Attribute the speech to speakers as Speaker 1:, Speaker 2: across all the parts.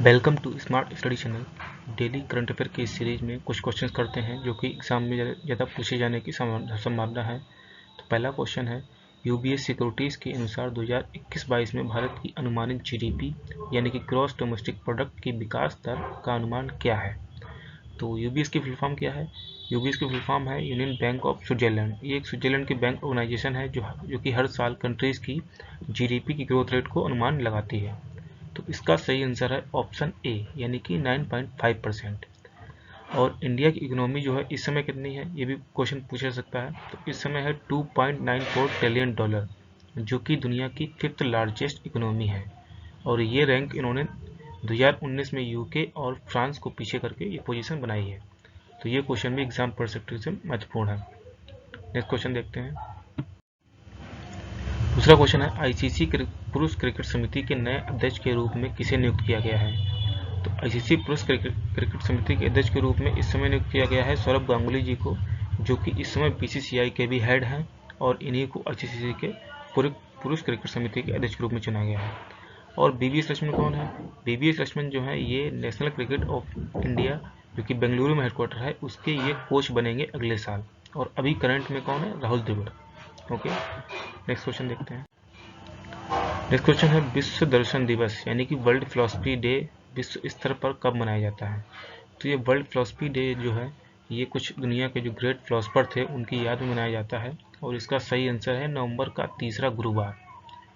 Speaker 1: Welcome to smart study channel. Daily current affair की इस series में कुछ क्वेश्चंस करते हैं जो कि एग्जाम में ज़्यादा पूछे जाने की संभावना है। तो पहला क्वेश्चन है, यूबीएस सिक्योरिटीज़ के अनुसार 2021-22 में भारत की अनुमानित जीडीपी यानी कि ग्रॉस डोमेस्टिक प्रोडक्ट की विकास दर का अनुमान क्या है। तो यूबीएस की फुल फॉर्म क्या है? यूबीएस की फुल फॉर्म है यूनियन बैंक ऑफ स्विट्जरलैंड। ये एक स्विट्जरलैंड की बैंक ऑर्गेनाइजेशन है जो कि हर साल कंट्रीज की जीडीपी की ग्रोथ रेट को अनुमान लगाती है। तो इसका सही आंसर है ऑप्शन ए यानी कि 9.5%। और इंडिया की इकोनॉमी जो है इस समय कितनी है, ये भी क्वेश्चन पूछा जा सकता है। तो इस समय है $2.94 ट्रिलियन, जो कि दुनिया की 5th लार्जेस्ट इकोनॉमी है। और ये रैंक इन्होंने 2019 में यूके और फ्रांस को पीछे करके ये पोजीशन बनाई है। तो ये क्वेश्चन भी एग्जाम पर्सपेक्टिव से महत्वपूर्ण है। नेक्स्ट क्वेश्चन देखते हैं। दूसरा क्वेश्चन है, आईसीसी पुरुष क्रिकेट समिति के नए अध्यक्ष के रूप में किसे नियुक्त किया गया है। तो आईसीसी पुरुष क्रिकेट समिति के अध्यक्ष के रूप में इस समय नियुक्त किया गया है सौरभ गांगुली जी को, जो कि इस समय बीसीसीआई के भी हेड हैं और इन्हीं को आईसीसी के पुरुष क्रिकेट समिति के अध्यक्ष के रूप में चुना गया है। और बीवीएस लक्ष्मण कौन है? बीवीएस लक्ष्मण जो है ये नेशनल क्रिकेट ऑफ इंडिया, जो कि बेंगलुरु में हेडक्वार्टर है, उसके ये कोच बनेंगे अगले साल। और अभी करंट में कौन है? Rahul Dravid. Okay, next question देखते हैं। नेक्स्ट क्वेश्चन है, विश्व दर्शन दिवस यानी कि वर्ल्ड फिलॉसफी डे विश्व स्तर पर कब मनाया जाता है। तो ये वर्ल्ड फिलॉसफी डे जो है ये कुछ दुनिया के जो ग्रेट फिलोसफर थे उनकी याद में मनाया जाता है। और इसका सही आंसर है नवंबर का तीसरा गुरुवार।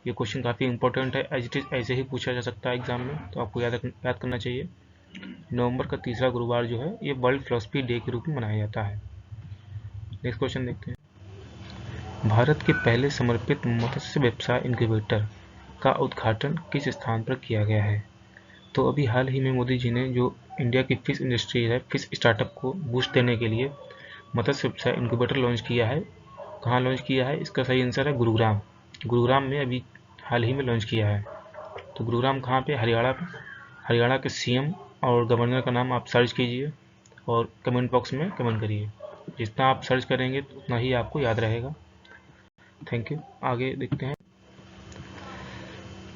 Speaker 1: ये क्वेश्चन काफ़ी इंपॉर्टेंट है, एज इट इज ऐसे ही पूछा जा सकता है एग्जाम में, तो आपको याद करना चाहिए। नवंबर का तीसरा गुरुवार जो है ये वर्ल्ड फिलॉसफी डे के रूप में मनाया जाता है। नेक्स्ट क्वेश्चन देखते हैं। भारत के पहले समर्पित मत्स्य व्यवसाय इनक्यूबेटर का उद्घाटन किस स्थान पर किया गया है। तो अभी हाल ही में मोदी जी ने जो इंडिया की फिश इंडस्ट्री है, फिश स्टार्टअप को बूस्ट देने के लिए मत्स्य व्यवसाय इनक्यूबेटर लॉन्च किया है। कहाँ लॉन्च किया है? इसका सही आंसर है गुरुग्राम। गुरुग्राम में अभी हाल ही में लॉन्च किया है। तो गुरुग्राम कहाँ पे? हरियाणा पे। हरियाणा के सीएम और गवर्नर का नाम आप सर्च कीजिए और कमेंट बॉक्स में कमेंट करिए। जितना आप सर्च करेंगे उतना ही आपको याद रहेगा। Thank you. आगे देखते हैं।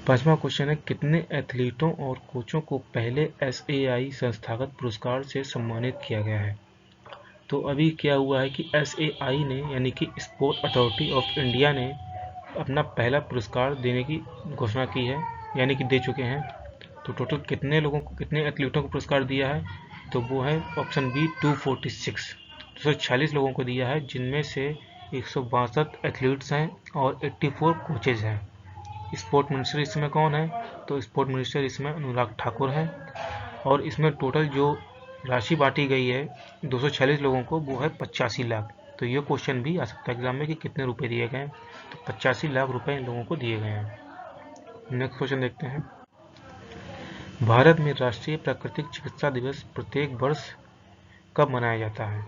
Speaker 1: पांचवा क्वेश्चन है, कितने एथलीटों और कोचों को पहले एसएआई संस्थागत पुरस्कार से सम्मानित किया गया है। तो अभी क्या हुआ है कि एसएआई ने यानी कि स्पोर्ट अथॉरिटी ऑफ इंडिया ने अपना पहला पुरस्कार देने की घोषणा की है, यानी कि दे चुके हैं। तो टोटल कितने लोगों को, कितने एथलीटों को पुरस्कार दिया है? तो वो है ऑप्शन बी 246, 246 लोगों को दिया है, जिनमें से 162 एथलीट्स हैं और 84 कोचेज हैं। स्पोर्ट मिनिस्टर इसमें कौन है? तो स्पोर्ट मिनिस्टर इसमें अनुराग ठाकुर है। और इसमें टोटल जो राशि बांटी गई है 246 लोगों को, वो है 85 लाख। तो ये क्वेश्चन भी आ सकता है एग्जाम में कि कितने रुपए दिए गए हैं। तो 85 लाख रुपए इन लोगों को दिए गए हैं। नेक्स्ट क्वेश्चन देखते हैं। भारत में राष्ट्रीय प्राकृतिक चिकित्सा दिवस प्रत्येक वर्ष कब मनाया जाता है।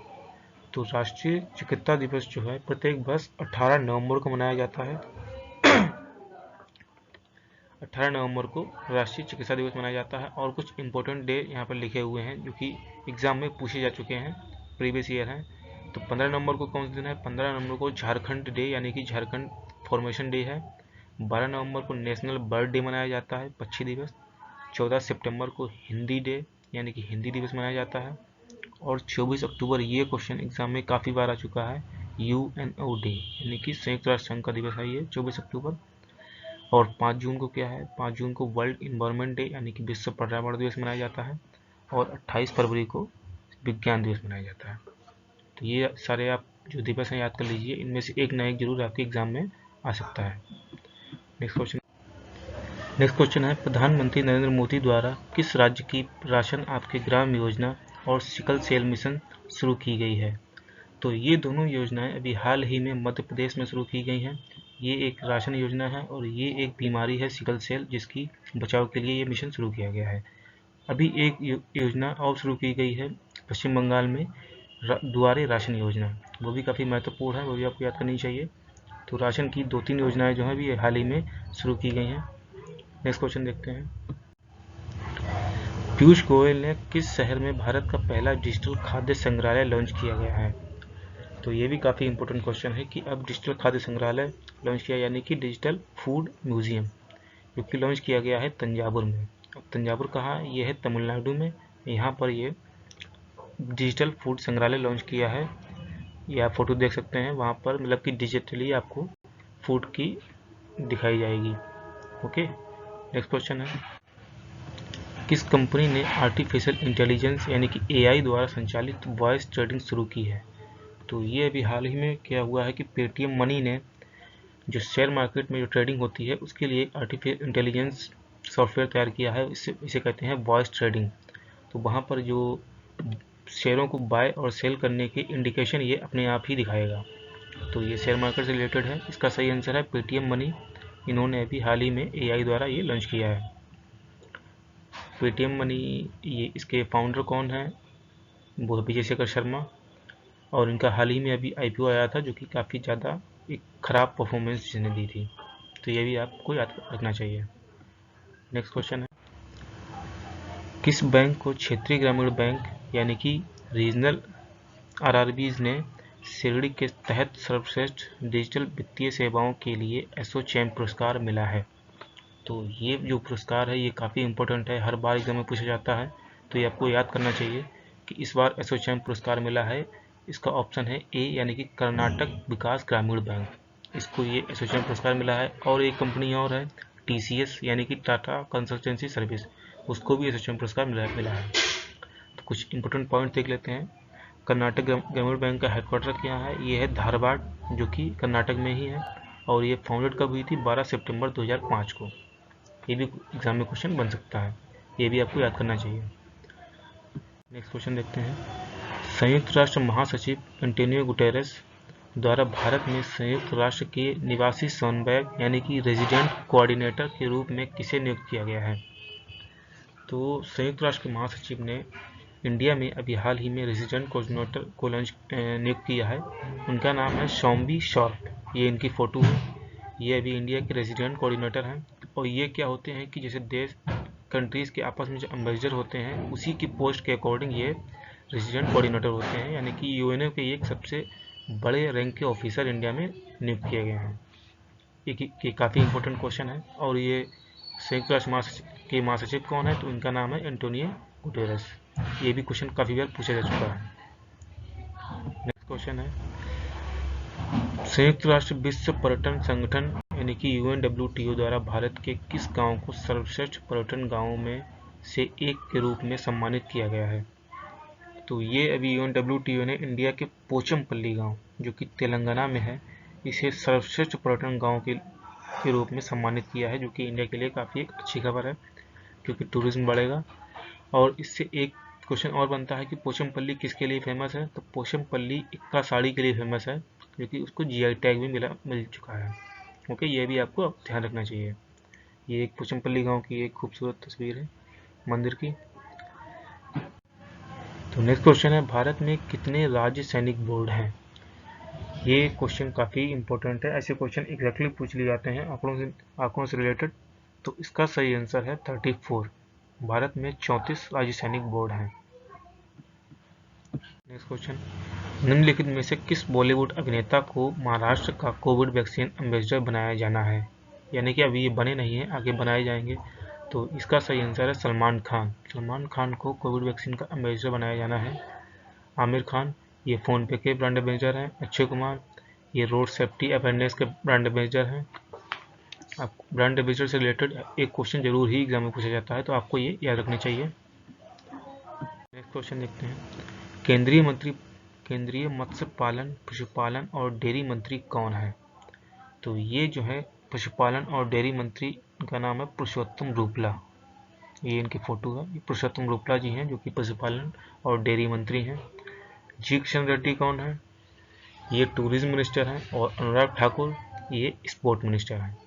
Speaker 1: तो राष्ट्रीय चिकित्सा दिवस जो है प्रत्येक वर्ष 18 नवंबर को मनाया जाता है। 18 नवंबर को राष्ट्रीय चिकित्सा दिवस मनाया जाता है। और कुछ इंपॉर्टेंट डे यहाँ पर लिखे हुए हैं जो कि एग्जाम में पूछे जा चुके हैं, प्रीवियस ईयर हैं। तो 15 नवंबर को कौन सा दिन है? 15 नवंबर को झारखंड डे यानी कि झारखंड फॉर्मेशन डे है। 12 नवंबर को नेशनल बर्ड डे मनाया जाता है, पक्षी दिवस। 14 सितंबर को हिंदी डे यानी कि हिंदी दिवस मनाया जाता है। और 24 अक्टूबर, ये क्वेश्चन एग्जाम में काफ़ी बार आ चुका है, यूएनओ डे यानी कि संयुक्त राष्ट्र संघ का दिवस है ये 24 अक्टूबर। और 5 जून को क्या है? 5 जून को वर्ल्ड इन्वायरमेंट डे यानी कि विश्व पर्यावरण दिवस मनाया जाता है। और 28 फरवरी को विज्ञान दिवस मनाया जाता है। तो ये सारे आप जो दिवस हैं याद कर लीजिए, इनमें से एक ना एक जरूर आपके एग्जाम में आ सकता है। नेक्स्ट क्वेश्चन है, प्रधानमंत्री नरेंद्र मोदी द्वारा किस राज्य की राशन आपके ग्राम योजना और सिकल सेल मिशन शुरू की गई है। तो ये दोनों योजनाएं अभी हाल ही में मध्य प्रदेश में शुरू की गई हैं। ये एक राशन योजना है और ये एक बीमारी है सिकल सेल, जिसकी बचाव के लिए ये मिशन शुरू किया गया है। अभी एक योजना और शुरू की गई है पश्चिम बंगाल में, दुआरे राशन योजना, वो भी काफ़ी महत्वपूर्ण है, वो भी आपको याद करनी चाहिए। तो राशन की 2-3 योजनाएं जो हैं अभी हाल ही में शुरू की गई हैं। नेक्स्ट क्वेश्चन देखते हैं। पीयूष गोयल ने किस शहर में भारत का पहला डिजिटल खाद्य संग्रहालय लॉन्च किया गया है। तो ये भी काफ़ी इंपॉर्टेंट क्वेश्चन है कि अब डिजिटल खाद्य संग्रहालय लॉन्च किया, यानी कि डिजिटल फूड म्यूजियम, जो कि लॉन्च किया गया है तंजावुर में। तंजावुर कहाँ है? ये है तमिलनाडु में। यहाँ पर ये डिजिटल फूड संग्रहालय लॉन्च किया है। ये आप फोटो देख सकते हैं, वहाँ पर मतलब कि डिजिटली आपको फूड की दिखाई जाएगी। ओके, नेक्स्ट क्वेश्चन है, किस कंपनी ने आर्टिफिशियल इंटेलिजेंस यानी कि AI द्वारा संचालित वॉइस ट्रेडिंग शुरू की है? तो ये अभी हाल ही में क्या हुआ है कि पेटीएम मनी ने जो शेयर मार्केट में जो ट्रेडिंग होती है उसके लिए आर्टिफिशियल इंटेलिजेंस सॉफ्टवेयर तैयार किया है। इसे कहते हैं वॉइस ट्रेडिंग। तो वहाँ पर जो शेयरों को बाय और सेल करने के इंडिकेशन ये अपने आप ही दिखाएगा। तो ये शेयर मार्केट से रिलेटेड है। इसका सही आंसर है पेटीएम मनी। इन्होंने अभी हाल ही में AI द्वारा ये लॉन्च किया है। पेटीएम मनी, ये इसके फाउंडर कौन है? वो विजय शेखर शर्मा। और इनका हाल ही में अभी IPO आया था जो कि काफ़ी ज़्यादा एक ख़राब परफॉर्मेंस जिसने दी थी। तो ये भी आपको याद रखना चाहिए। नेक्स्ट क्वेश्चन है, किस बैंक को क्षेत्रीय ग्रामीण बैंक यानी कि रीजनल RRBs ने शिरडी के तहत सर्वश्रेष्ठ डिजिटल वित्तीय सेवाओं के लिए एसोचैम पुरस्कार मिला है? तो ये जो पुरस्कार है ये काफ़ी इंपॉर्टेंट है, हर बार एग्जाम में पूछा जाता है। तो ये आपको याद करना चाहिए कि इस बार एसोचैम पुरस्कार मिला है। इसका ऑप्शन है A यानी कि कर्नाटक विकास ग्रामीण बैंक, इसको ये एसोचैम पुरस्कार मिला है। और एक कंपनी और है TCS यानी कि टाटा कंसल्टेंसी सर्विस, उसको भी एसोचैम पुरस्कार मिला है। तो कुछ इंपॉर्टेंट पॉइंट देख लेते हैं। कर्नाटक ग्रामीण बैंक का हेडक्वार्टर क्या है? ये है धारवाड़, जो कि कर्नाटक में ही है। और ये फाउंडेड कब हुई थी? 12 सितंबर 2005 को। ये भी एग्जाम में क्वेश्चन बन सकता है, ये भी आपको याद करना चाहिए। नेक्स्ट क्वेश्चन देखते हैं, संयुक्त राष्ट्र महासचिव एंटोनियो गुटेरेस द्वारा भारत में संयुक्त राष्ट्र के निवासी समन्वयक यानी कि रेजिडेंट कोऑर्डिनेटर के रूप में किसे नियुक्त किया गया है? तो संयुक्त राष्ट्र के महासचिव ने इंडिया में अभी हाल ही में रेजिडेंट कोऑर्डिनेटर को नियुक्त किया है। उनका नाम है शॉम्बी शॉर्प। ये इनकी फ़ोटो है। ये अभी इंडिया के रेजिडेंट कोऑर्डिनेटर हैं। और ये क्या होते हैं कि जैसे देश कंट्रीज़ के आपस में जो एम्बेसडर होते हैं उसी की पोस्ट के अकॉर्डिंग ये रेजिडेंट कोऑर्डिनेटर होते हैं, यानी कि यूएनओ के एक सबसे बड़े रैंक के ऑफिसर इंडिया में नियुक्त किए गए हैं। ये काफ़ी इंपॉर्टेंट क्वेश्चन है। और ये संयुक्त राष्ट्र के महासचिव कौन है? तो इनका नाम है एंटोनियो गुटेरेस। ये भी क्वेश्चन काफ़ी बार पूछा जा चुका है। नेक्स्ट क्वेश्चन है, संयुक्त राष्ट्र विश्व पर्यटन संगठन यानी कि UNWTO द्वारा भारत के किस गांव को सर्वश्रेष्ठ पर्यटन गांवों में से एक के रूप में सम्मानित किया गया है? तो ये अभी UNWTO ने इंडिया के पोचमपल्ली गांव जो कि तेलंगाना में है, इसे सर्वश्रेष्ठ पर्यटन गांव के रूप में सम्मानित किया है, जो कि इंडिया के लिए काफ़ी एक अच्छी खबर है क्योंकि टूरिज्म बढ़ेगा। और इससे एक क्वेश्चन और बनता है कि पोचमपल्ली किसके लिए फेमस है? तो पोचमपल्ली इक्का साड़ी के लिए फेमस है, जो कि उसको GI टैग भी मिल चुका है। ओके, ये भी आपको ध्यान रखना चाहिए। ये एक पोचमपल्ली गांव की एक खूबसूरत तस्वीर है मंदिर की। तो नेक्स्ट क्वेश्चन है, भारत में कितने राज्य सैनिक बोर्ड हैं? ये क्वेश्चन काफ़ी इंपॉर्टेंट है। ऐसे क्वेश्चन एग्जैक्टली पूछ लिए जाते हैं आंकड़ों से रिलेटेड। तो इसका सही आंसर है 34। भारत में 34 राज्य सैनिक बोर्ड हैं। नेक्स्ट क्वेश्चन, निम्नलिखित में से किस बॉलीवुड अभिनेता को महाराष्ट्र का कोविड वैक्सीन एम्बेसडर बनाया जाना है? यानी कि अभी ये बने नहीं हैं, आगे बनाए जाएंगे। तो इसका सही आंसर है सलमान खान। सलमान खान को कोविड वैक्सीन का एम्बेसडर बनाया जाना है। आमिर खान, ये फ़ोनपे के ब्रांड एम्बेसडर हैं। अक्षय कुमार, ये रोड सेफ्टी अवेयरनेस के ब्रांड एम्बेसडर हैं। आप ब्रांड एम्बेसडर से रिलेटेड एक क्वेश्चन जरूर ही एग्जाम में पूछा जाता है, तो आपको ये याद रखनी चाहिए। नेक्स्ट क्वेश्चन देखते हैं, केंद्रीय मत्स्य पालन, पशुपालन और डेयरी मंत्री कौन है? तो ये जो है पशुपालन और डेयरी मंत्री का नाम है पुरुषोत्तम रूपला। ये इनकी फोटो है। ये पुरुषोत्तम रूपला जी हैं जो कि पशुपालन और डेयरी मंत्री हैं। जी किशन रेड्डी कौन है? ये टूरिज्म मिनिस्टर हैं। और अनुराग ठाकुर ये स्पोर्ट मिनिस्टर हैं।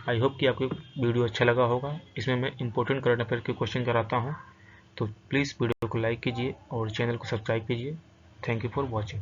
Speaker 1: आई होप कि आपको वीडियो अच्छा लगा होगा। इसमें मैं इंपॉर्टेंट करंट अफेयर के क्वेश्चन कराता हूँ। तो प्लीज़ वीडियो को लाइक कीजिए और चैनल को सब्सक्राइब कीजिए। Thank you for watching.